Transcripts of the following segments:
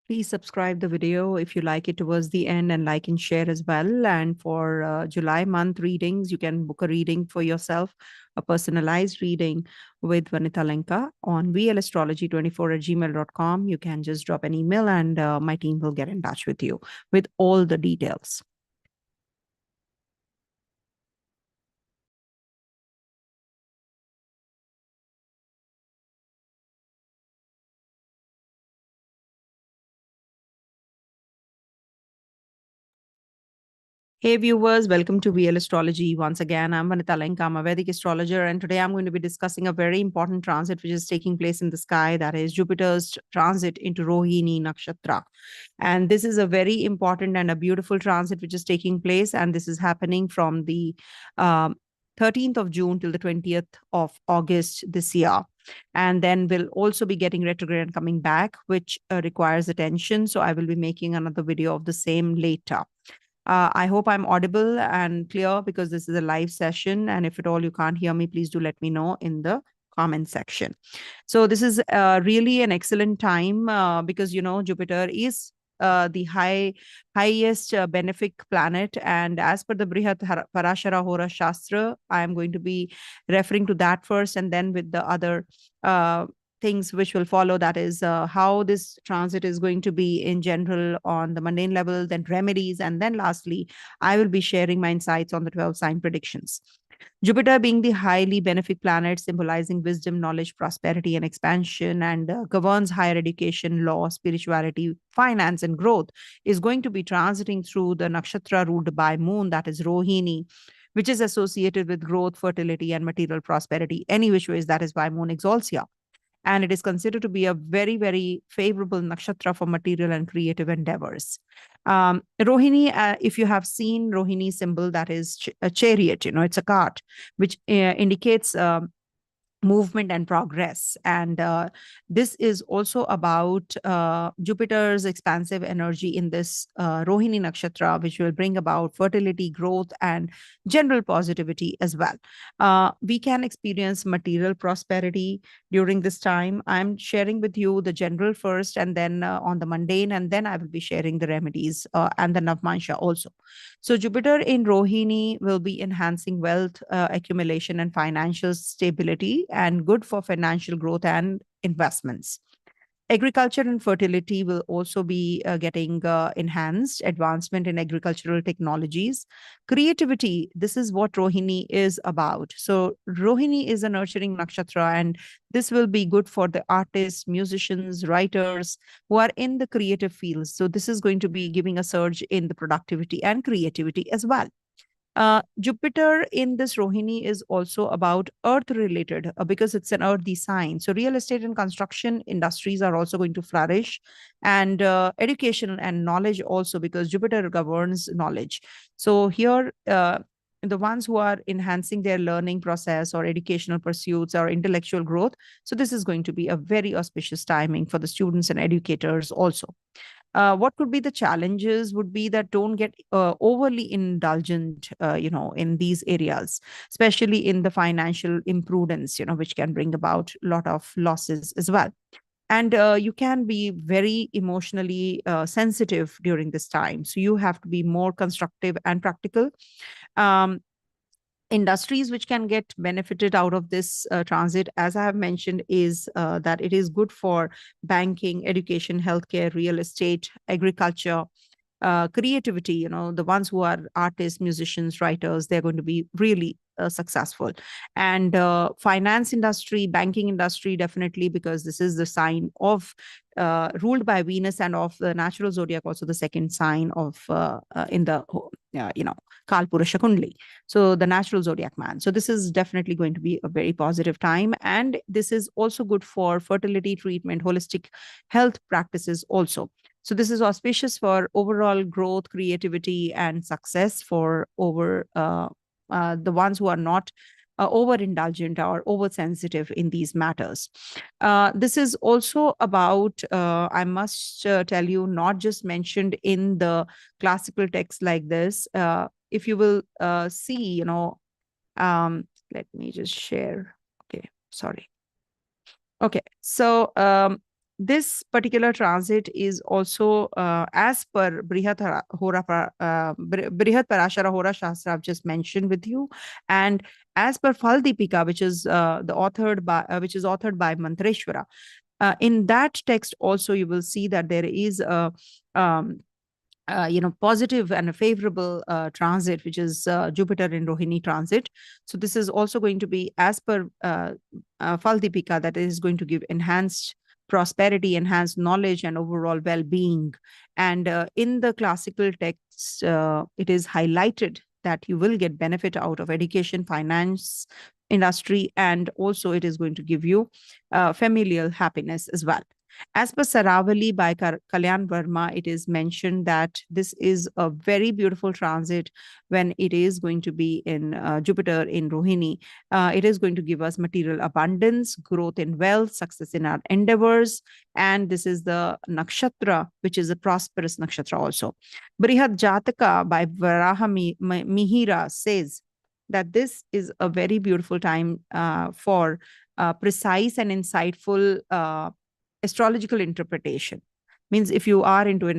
Please subscribe the video if you like it towards the end, and like and share as well. And for July month readings, you can book a reading for yourself, a personalized reading with Vanita Lenka on vlastrology24@gmail.com. You can just drop an email and my team will get in touch with you with all the details. Hey viewers, welcome to VL Astrology. Once again, I'm Vanita Lenka. I'm a Vedic astrologer, and today I'm going to be discussing a very important transit which is taking place in the sky, that is Jupiter's transit into Rohini Nakshatra. And this is a very important and a beautiful transit which is taking place, and this is happening from the 13th of June till the 20th of August this year. And then we'll also be getting retrograde and coming back, which requires attention. So I will be making another video of the same later. I hope I'm audible and clear because this is a live session. And if at all you can't hear me, please do let me know in the comment section. So this is really an excellent time because, Jupiter is the highest benefic planet. And as per the Brihat Parashara Hora Shastra, I am going to be referring to that first, and then with the other things which will follow, that is how this transit is going to be in general on the mundane level, then remedies, and then lastly I will be sharing my insights on the 12 sign predictions. Jupiter being the highly benefic planet symbolizing wisdom, knowledge, prosperity, and expansion, and governs higher education, law, spirituality, finance, and growth, is going to be transiting through the nakshatra ruled by moon, that is Rohini, which is associated with growth, fertility, and material prosperity. Any which ways, that is why moon exalts here, and it is considered to be a very, very favorable nakshatra for material and creative endeavors. Rohini, if you have seen Rohini symbol, that is a chariot, it's a cart, which indicates movement and progress. And this is also about Jupiter's expansive energy in this Rohini Nakshatra, which will bring about fertility, growth, and general positivity as well. We can experience material prosperity during this time. I'm sharing with you the general first, and then on the mundane, and then I will be sharing the remedies and the Navamsa also. So Jupiter in Rohini will be enhancing wealth accumulation and financial stability, and good for financial growth and investments. Agriculture and fertility will also be getting enhanced, advancement in agricultural technologies. Creativity, this is what Rohini is about. So Rohini is a nurturing nakshatra, and this will be good for the artists, musicians, writers who are in the creative fields. So this is going to be giving a surge in the productivity and creativity as well. Jupiter in this Rohini is also about earth related because it's an earthy sign. So real estate and construction industries are also going to flourish, and education and knowledge also, because Jupiter governs knowledge. So here, the ones who are enhancing their learning process or educational pursuits or intellectual growth. So this is going to be a very auspicious timing for the students and educators also. What could be the challenges would be that don't get overly indulgent, in these areas, especially in the financial imprudence, which can bring about a lot of losses as well. And you can be very emotionally sensitive during this time. So you have to be more constructive and practical. Um, Industries which can get benefited out of this transit, as I have mentioned, is that it is good for banking, education, healthcare, real estate, agriculture, creativity. The ones who are artists, musicians, writers, they're going to be really successful. And finance industry, banking industry, definitely, because this is the sign of ruled by Venus, and of the natural zodiac, also the second sign of in the Kalpurusha Kundli. So the natural zodiac man. So this is definitely going to be a very positive time. And this is also good for fertility treatment, holistic health practices also. So this is auspicious for overall growth, creativity, and success for the ones who are not overindulgent or oversensitive in these matters. This is also about, I must tell you, not just mentioned in the classical text like this. If you will see, let me just share. Okay, sorry. Okay, so this particular transit is also as per Brihat Parashara Hora Shastra I've just mentioned with you, and as per Faldipika, which is which is authored by Mantreshwara. In that text also you will see that there is a um, positive and a favorable transit, which is Jupiter in Rohini transit. So this is also going to be as per Faldipika, that is going to give enhanced prosperity, enhanced knowledge, and overall well-being. And in the classical texts, it is highlighted that you will get benefit out of education, finance, industry, and also it is going to give you familial happiness as well. As per Saravali by Kalyan Verma, it is mentioned that this is a very beautiful transit when it is going to be in Jupiter in Rohini. It is going to give us material abundance, growth in wealth, success in our endeavors. And this is the nakshatra, which is a prosperous nakshatra also. Brihad Jataka by Varaha Mihira says that this is a very beautiful time for precise and insightful astrological interpretation. Means if you are into an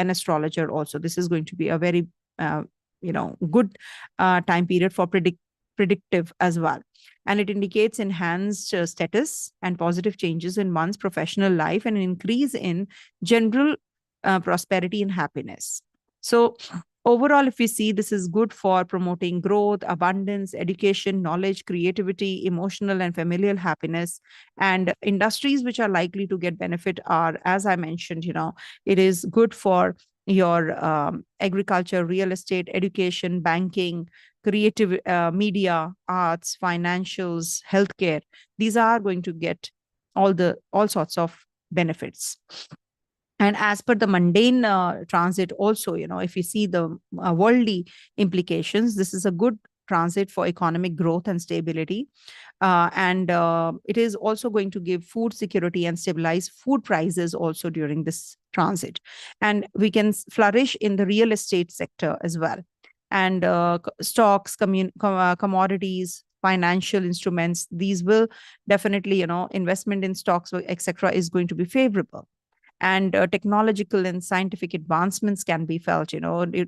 astrologer also, this is going to be a very good time period for predictive as well. And it indicates enhanced status and positive changes in one's professional life and an increase in general prosperity and happiness. So overall, if we see, this is good for promoting growth, abundance, education, knowledge, creativity, emotional and familial happiness. And industries which are likely to get benefit are, as I mentioned, it is good for your agriculture, real estate, education, banking, creative media, arts, financials, healthcare. These are going to get all sorts of benefits. And as per the mundane transit also, if you see the worldly implications, this is a good transit for economic growth and stability. And it is also going to give food security and stabilize food prices also during this transit. And we can flourish in the real estate sector as well. And stocks, commodities, financial instruments, these will definitely, investment in stocks, etc., is going to be favorable. And technological and scientific advancements can be felt.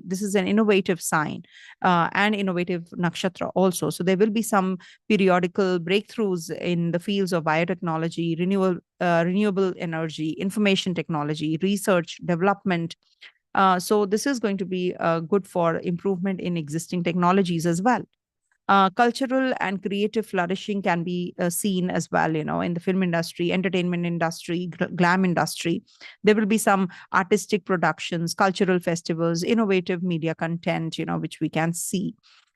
This is an innovative sign and innovative nakshatra also. So there will be some periodical breakthroughs in the fields of biotechnology, renewable energy, information technology, research, development. So this is going to be good for improvement in existing technologies as well. Cultural and creative flourishing can be seen as well, in the film industry, entertainment industry, glam industry. There will be some artistic productions, cultural festivals, innovative media content, which we can see.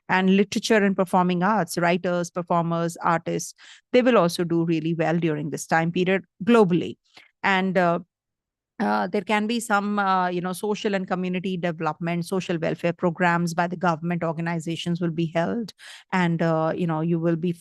And literature and performing arts, writers, performers, artists, they will also do really well during this time period globally. And there can be some, social and community development, social welfare programs by the government organizations will be held. And, you will be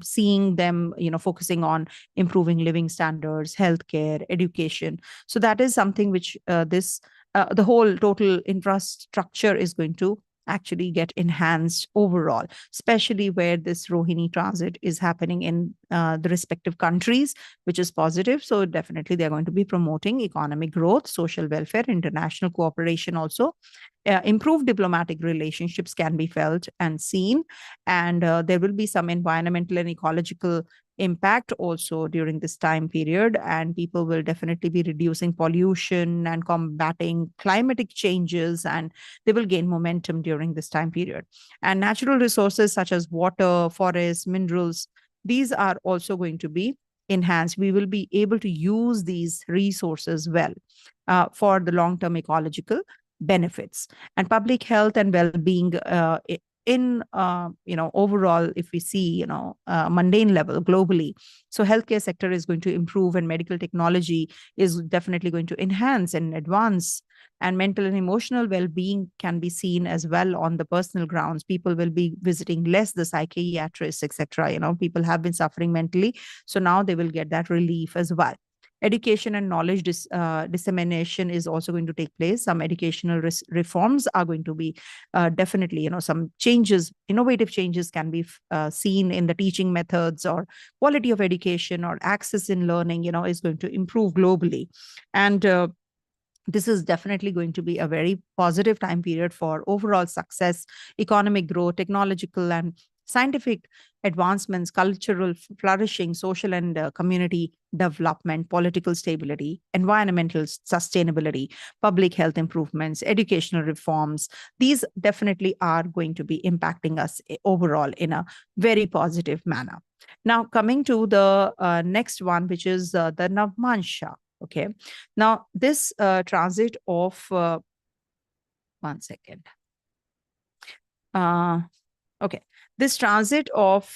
seeing them, focusing on improving living standards, healthcare, education. So that is something which the whole total infrastructure is going to actually get enhanced overall, especially where this Rohini transit is happening in the respective countries, which is positive. So definitely they're going to be promoting economic growth, social welfare, international cooperation also. Improved diplomatic relationships can be felt and seen. And there will be some environmental and ecological impact also during this time period, and people will definitely be reducing pollution and combating climatic changes, and they will gain momentum during this time period. And natural resources such as water, forests, minerals, these are also going to be enhanced. We will be able to use these resources well for the long-term ecological benefits. And public health and well-being in overall, if we see mundane level globally, so healthcare sector is going to improve, and medical technology is definitely going to enhance and advance. And mental and emotional well-being can be seen as well on the personal grounds. People will be visiting less the psychiatrists, etc. People have been suffering mentally, so now they will get that relief as well. Education and knowledge dissemination is also going to take place. Some educational reforms are going to be definitely, some changes, innovative changes can be seen in the teaching methods, or quality of education or access in learning, is going to improve globally. And this is definitely going to be a very positive time period for overall success, economic growth, technological and scientific advancements, cultural flourishing, social and community development, political stability, environmental sustainability, public health improvements, educational reforms. These definitely are going to be impacting us overall in a very positive manner. Now, coming to the next one, which is the Navamsa. Okay. Now, this transit of, one second. Okay. This transit of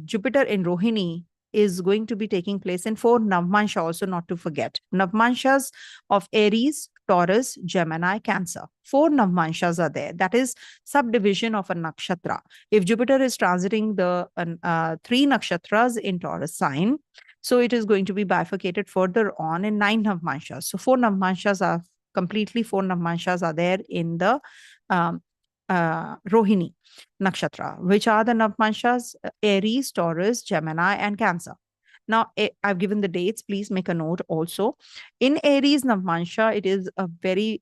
Jupiter in Rohini is going to be taking place in 4 Navamsa, also not to forget. Navamshas of Aries, Taurus, Gemini, Cancer. 4 Navamshas are there. That is subdivision of a nakshatra. If Jupiter is transiting the 3 nakshatras in Taurus sign, so it is going to be bifurcated further on in 9 Navamshas. So 4 Navamshas are completely 4 Navamshas are there in the Rohini nakshatra. Which are the Navamshas? Aries, Taurus, Gemini, and Cancer. Now, I've given the dates. Please make a note also. In Aries Navamsha, it is a very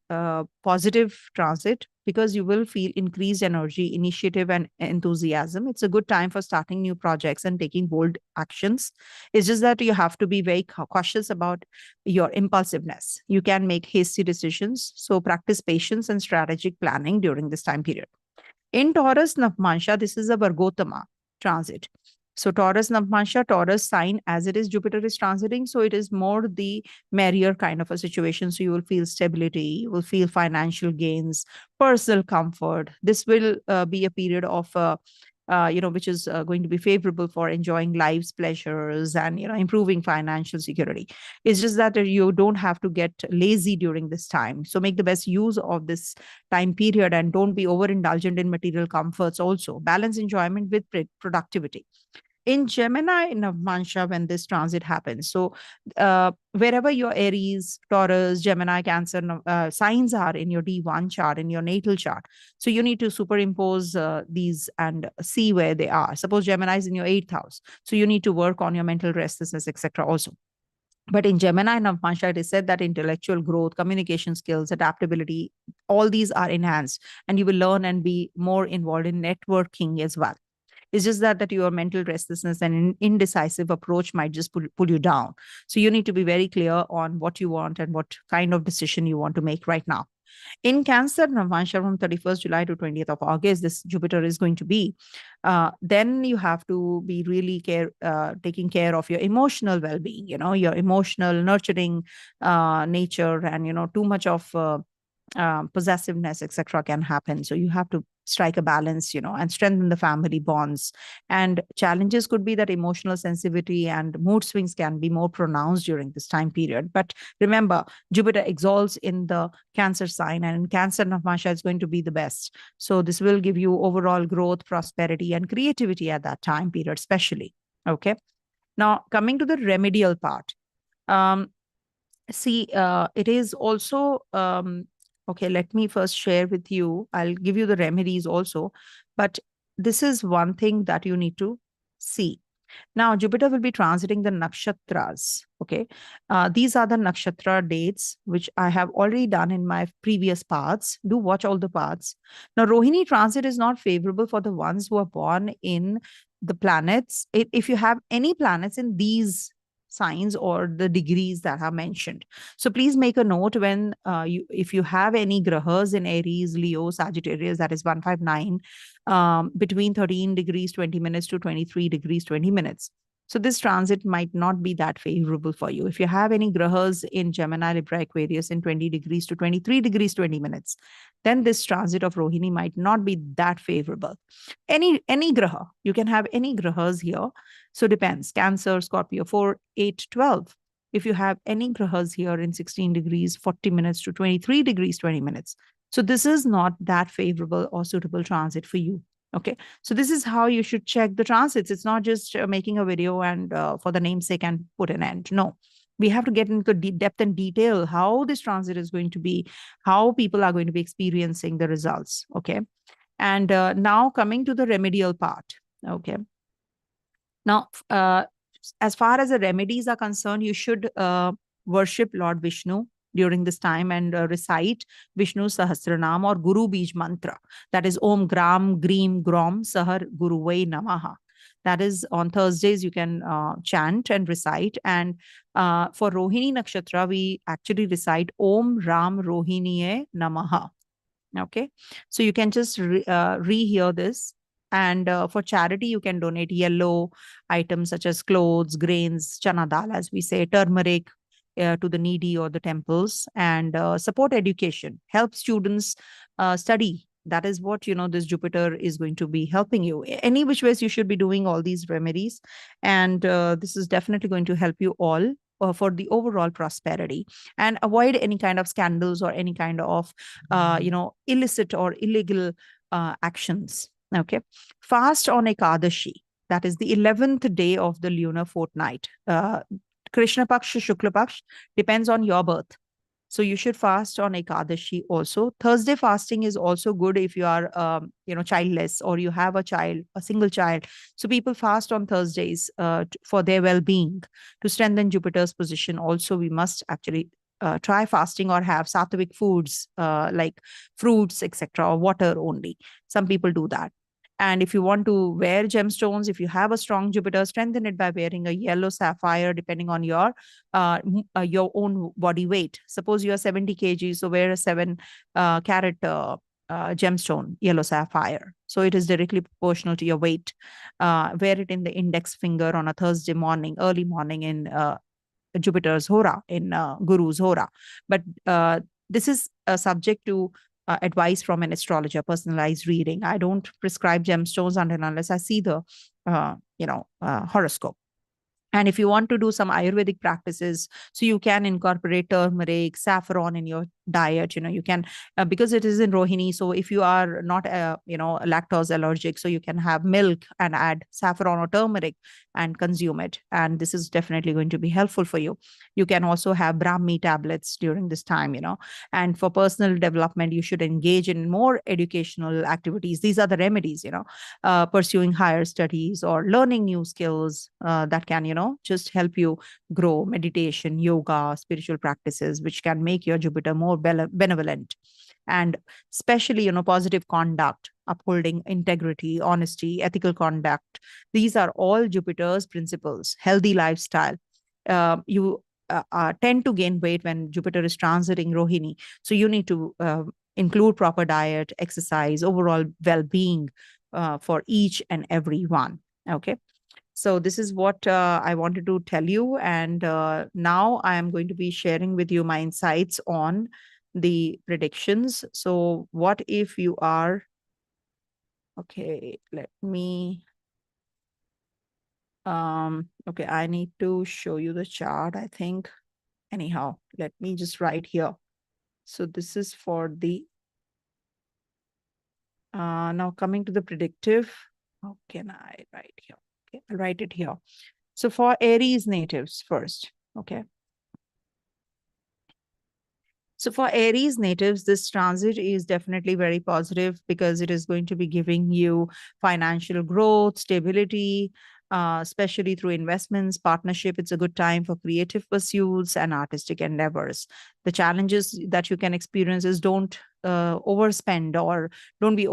positive transit because you will feel increased energy, initiative, and enthusiasm. It's a good time for starting new projects and taking bold actions. It's just that you have to be very cautious about your impulsiveness. You can make hasty decisions. So practice patience and strategic planning during this time period. In Taurus Navamsha, this is a Vargotama transit. So Taurus Navamsha, Taurus sign, as it is Jupiter is transiting, so it is more the merrier kind of a situation. So you will feel stability, you will feel financial gains, personal comfort. This will be a period of which is going to be favorable for enjoying life's pleasures and improving financial security. It's just that you don't have to get lazy during this time. So make the best use of this time period and don't be overindulgent in material comforts. Also balance enjoyment with productivity. In Gemini in Navamsha, when this transit happens, so wherever your Aries, Taurus, Gemini, Cancer signs are in your D1 chart, in your natal chart, so you need to superimpose these and see where they are. Suppose Gemini is in your 8th house, so you need to work on your mental restlessness, etc. also. But in Gemini and Navamsha, it is said that intellectual growth, communication skills, adaptability, all these are enhanced, and you will learn and be more involved in networking as well. It's just that your mental restlessness and indecisive approach might just pull you down. So you need to be very clear on what you want and what kind of decision you want to make right now. In Cancer, Navamsha from 31st July to 20th of August, this Jupiter is going to be. Then you have to be really taking care of your emotional well-being, your emotional nurturing nature, and, too much of possessiveness, etc. can happen. So you have to strike a balance, and strengthen the family bonds. And challenges could be that emotional sensitivity and mood swings can be more pronounced during this time period. But remember, Jupiter exalts in the Cancer sign, and in Cancer, Navamsha is going to be the best. So this will give you overall growth, prosperity, and creativity at that time period, especially. Okay. Now, coming to the remedial part. It is also okay, let me first share with you. I'll give you the remedies also. But this is one thing that you need to see. Now, Jupiter will be transiting the nakshatras. Okay. These are the nakshatra dates, which I have already done in my previous parts. Do watch all the parts. Now, Rohini transit is not favorable for the ones who are born in the planets. If you have any planets in these signs or the degrees that are mentioned. So please make a note when if you have any grahas in Aries, Leo, Sagittarius, that is 159, between 13 degrees 20 minutes to 23 degrees 20 minutes. So this transit might not be that favorable for you. If you have any grahas in Gemini, Libra, Aquarius in 20 degrees to 23 degrees 20 minutes, then this transit of Rohini might not be that favorable. Any graha, you can have any grahas here. So depends. Cancer, Scorpio, 4, 8, 12. If you have any grahas here in 16 degrees, 40 minutes to 23 degrees, 20 minutes. So this is not that favorable or suitable transit for you. Okay. So this is how you should check the transits. It's not just making a video and for the namesake and put an end. No. We have to get into depth and detail how this transit is going to be, how people are going to be experiencing the results. Okay. And now coming to the remedial part. Okay. Now, as far as the remedies are concerned, you should worship Lord Vishnu during this time and recite Vishnu Sahasranam or Guru Bij mantra. That is Om Gram Greem Grom Sahar Guru Vai Namaha. That is on Thursdays, you can chant and recite. And for Rohini Nakshatra, we actually recite Om Ram Rohiniye Namaha. Okay. So you can just rehear this. And for charity, you can donate yellow items such as clothes, grains, chana dal, as we say, turmeric to the needy or the temples, and support education, help students study. That is what, this Jupiter is going to be helping you. Any which ways, you should be doing all these remedies. And this is definitely going to help you all for the overall prosperity, and avoid any kind of scandals or any kind of illicit or illegal actions. Okay. Fast on Ekadashi, that is the 11th day of the lunar fortnight. Krishna Paksh, Shukla Paksh, depends on your birth. So you should fast on Ekadashi also. Thursday fasting is also good if you are, childless, or you have a single child. So people fast on Thursdays for their well-being, to strengthen Jupiter's position. Also, we must actually try fasting or have sattvic foods like fruits, etc., or water only. Some people do that. And if you want to wear gemstones, if you have a strong Jupiter, strengthen it by wearing a yellow sapphire, depending on your own body weight. Suppose you are 70 kg, so wear a 7-carat gemstone, yellow sapphire. So it is directly proportional to your weight. Wear it in the index finger on a Thursday morning, early morning in Jupiter's Hora, in Guru's Hora. But this is subject to advice from an astrologer, personalized reading. I don't prescribe gemstones unless I see the, horoscope. And if you want to do some Ayurvedic practices, so you can incorporate turmeric, saffron in your diet. You can, because it is in Rohini. So if you are not, lactose allergic, so you can have milk and add saffron or turmeric and consume it. And this is definitely going to be helpful for you. You can also have Brahmi tablets during this time, and for personal development, you should engage in more educational activities. These are the remedies, pursuing higher studies or learning new skills that can, just help you grow. Meditation, yoga, spiritual practices, which can make your Jupiter more benevolent. And especially, positive conduct, upholding integrity, honesty, ethical conduct. These are all Jupiter's principles. Healthy lifestyle. You tend to gain weight when Jupiter is transiting Rohini. So you need to include proper diet, exercise, overall well-being for each and every one. Okay. So this is what I wanted to tell you. And now I am going to be sharing with you my insights on the predictions. So what if you are, okay, let me, okay, I need to show you the chart, I think. Anyhow, let me just write here. So this is for the, now coming to the predictive, how can I write here? Okay, I'll write it here. So for Aries natives first, okay. So for Aries natives, this transit is definitely very positive because it is going to be giving you financial growth, stability, especially through investments, partnership. It's a good time for creative pursuits and artistic endeavors. The challenges that you can experience is don't overspend or don't be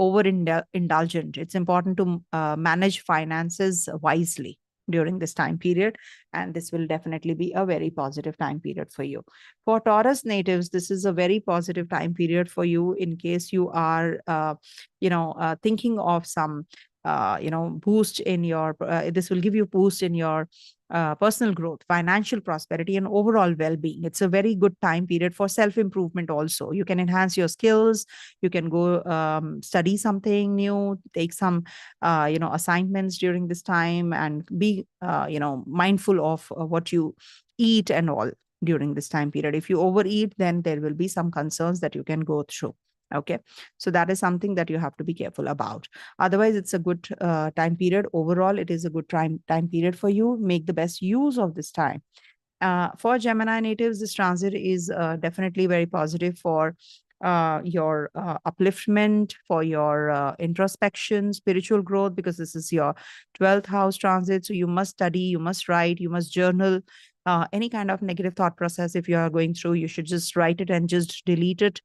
indulgent. It's important to manage finances wisely during this time period, and this will definitely be a very positive time period for you. For Taurus natives, this is a very positive time period for you in case you are, thinking of some, boost in your, this will give you boost in your personal growth, financial prosperity, and overall well-being. It's a very good time period for self-improvement also. You can enhance your skills. You can go study something new, take some, assignments during this time, and be, mindful of what you eat and all during this time period. If you overeat, then there will be some concerns that you can go through. Okay. So that is something that you have to be careful about. Otherwise, it's a good time period. Overall, it is a good time period for you. Make the best use of this time. For Gemini natives, this transit is definitely very positive for your upliftment, for your introspection, spiritual growth, because this is your 12th house transit. So you must study, you must write, you must journal. Any kind of negative thought process, if you are going through, you should just write it and just delete it,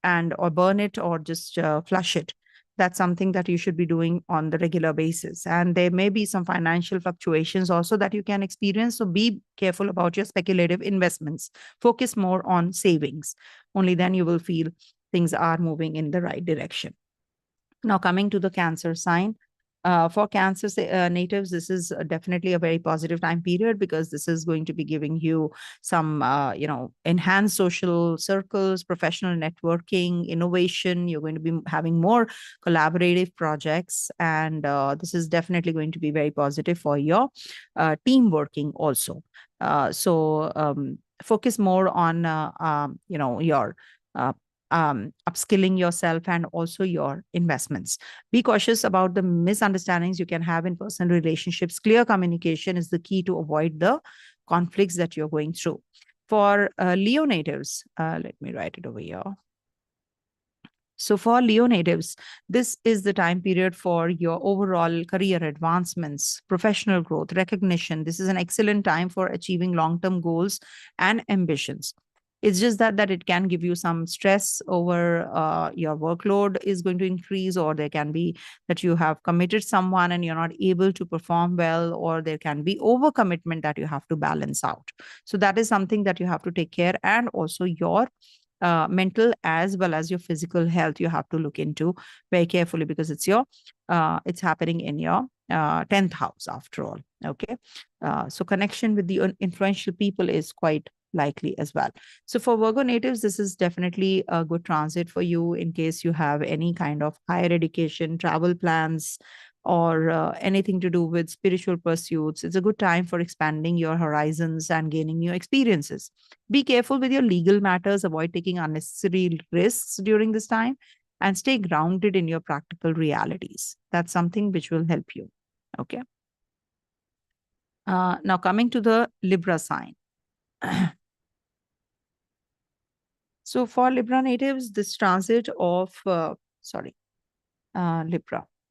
and or burn it, or just flush it. That's something that you should be doing on the regular basis. And there may be some financial fluctuations also that you can experience. So be careful about your speculative investments. Focus more on savings. Only then you will feel things are moving in the right direction. Now, coming to the Cancer sign. For Cancer natives, this is definitely a very positive time period, because this is going to be giving you some, enhanced social circles, professional networking, innovation. You're going to be having more collaborative projects, and this is definitely going to be very positive for your team working also. Focus more on, your upskilling yourself and also your investments. Be cautious about the misunderstandings you can have in personal relationships. Clear communication is the key to avoid the conflicts that you're going through. For Leo natives, let me write it over here. So for Leo natives, this is the time period for your overall career advancements, professional growth, recognition. This is an excellent time for achieving long-term goals and ambitions. It's just that it can give you some stress over your workload is going to increase, or there can be that you have committed someone and you're not able to perform well, or there can be overcommitment that you have to balance out. So that is something that you have to take care, and also your mental as well as your physical health you have to look into very carefully, because it's happening in your 10th house after all. Okay. So connection with the influential people is quite likely as well. So for Virgo natives, this is definitely a good transit for you in case you have any kind of higher education, travel plans, or anything to do with spiritual pursuits. It's a good time for expanding your horizons and gaining new experiences. Be careful with your legal matters, avoid taking unnecessary risks during this time, and stay grounded in your practical realities. That's something which will help you. Okay. Now coming to the Libra sign. So for Libra natives, this transit of, Libra.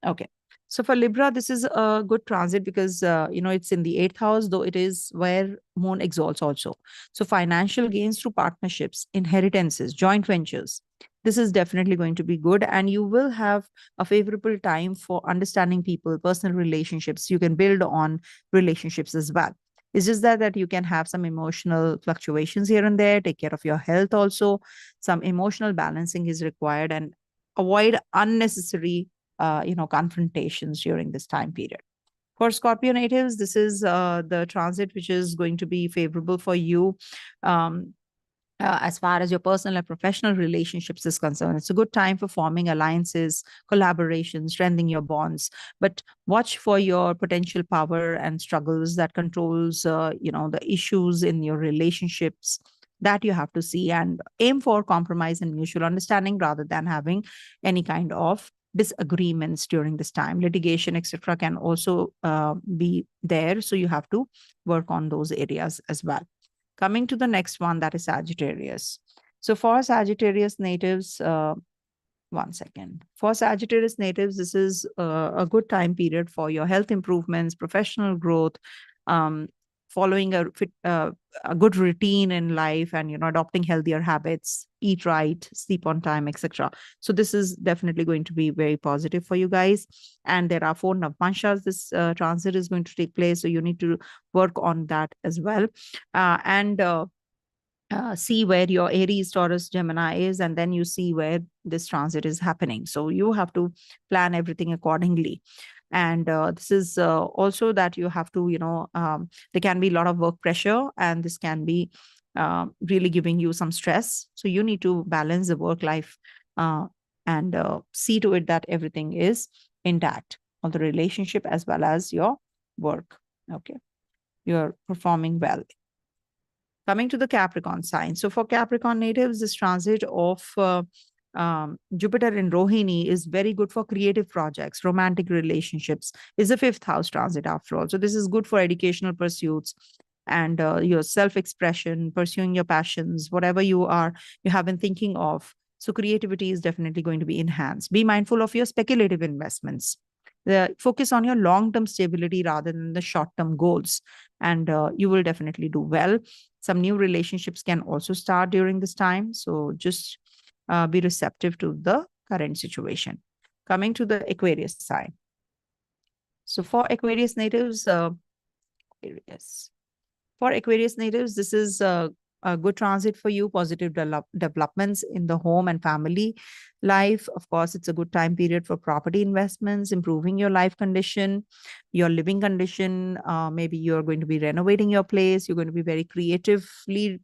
Okay. So for Libra, this is a good transit because, it's in the 8th house, though it is where moon exalts also. So financial gains through partnerships, inheritances, joint ventures. This is definitely going to be good, and you will have a favorable time for understanding people, personal relationships. You can build on relationships as well. It's just that you can have some emotional fluctuations here and there. Take care of your health also. Some emotional balancing is required, and avoid unnecessary, confrontations during this time period. For Scorpio natives, this is the transit which is going to be favorable for you. As far as your personal and professional relationships is concerned, it's a good time for forming alliances, collaborations, strengthening your bonds. But watch for your potential power and struggles that controls, the issues in your relationships that you have to see, and aim for compromise and mutual understanding rather than having any kind of disagreements during this time. Litigation, etc., can also be there. So you have to work on those areas as well. Coming to the next one, that is Sagittarius. So for Sagittarius natives, one second. For Sagittarius natives, this is a good time period for your health improvements, professional growth, following a good routine in life, and adopting healthier habits, eat right, sleep on time, etc. So this is definitely going to be very positive for you guys. And there are 4 Navamsas this transit is going to take place, so you need to work on that as well. See where your Aries, Taurus, Gemini is, and then you see where this transit is happening. So you have to plan everything accordingly. And this is also that you have to, there can be a lot of work pressure, and this can be really giving you some stress. So you need to balance the work life and see to it that everything is intact, or the relationship as well as your work. Okay. You're performing well. Coming to the Capricorn sign. So for Capricorn natives, this transit of Jupiter in Rohini is very good for creative projects, romantic relationships. Is the 5th house transit after all. So this is good for educational pursuits, and your self-expression, pursuing your passions, whatever you have been thinking of. So creativity is definitely going to be enhanced. Be mindful of your speculative investments. Focus on your long-term stability rather than the short-term goals, and you will definitely do well. Some new relationships can also start during this time, so just be receptive to the current situation. Coming to the Aquarius side. So for Aquarius natives, Aquarius. For Aquarius natives, this is a good transit for you, positive developments in the home and family life. Of course, it's a good time period for property investments, improving your life condition, your living condition. Maybe you're going to be renovating your place. You're going to be very creatively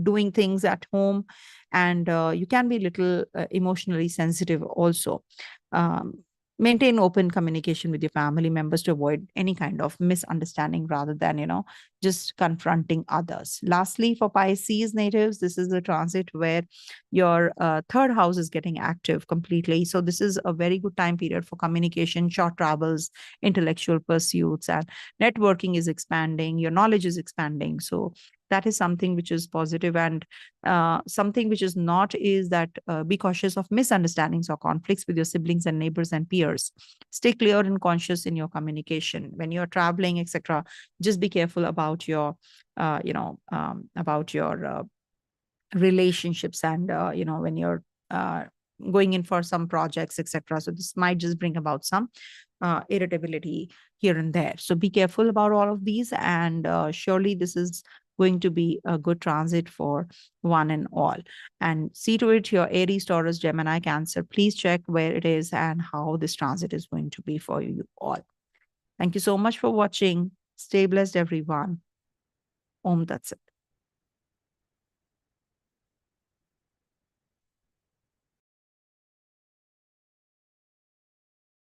doing things at home, and you can be a little emotionally sensitive also. Um, Maintain open communication with your family members to avoid any kind of misunderstanding rather than just confronting others. Lastly, for Pisces natives, this is a transit where your third house is getting active completely. So this is a very good time period for communication, short travels, intellectual pursuits, and networking is expanding. Your knowledge is expanding. So that is something which is positive. And something which is not is that be cautious of misunderstandings or conflicts with your siblings and neighbors and peers. Stay clear and conscious in your communication when you're traveling, etc. Just be careful about your relationships, and when you're going in for some projects, etc. So this might just bring about some irritability here and there. So be careful about all of these, and surely this is going to be a good transit for one and all. And see to it your Aries, Taurus, Gemini, Cancer. Please check where it is and how this transit is going to be for you all. Thank you so much for watching. Stay blessed, everyone. Om Tat Sat.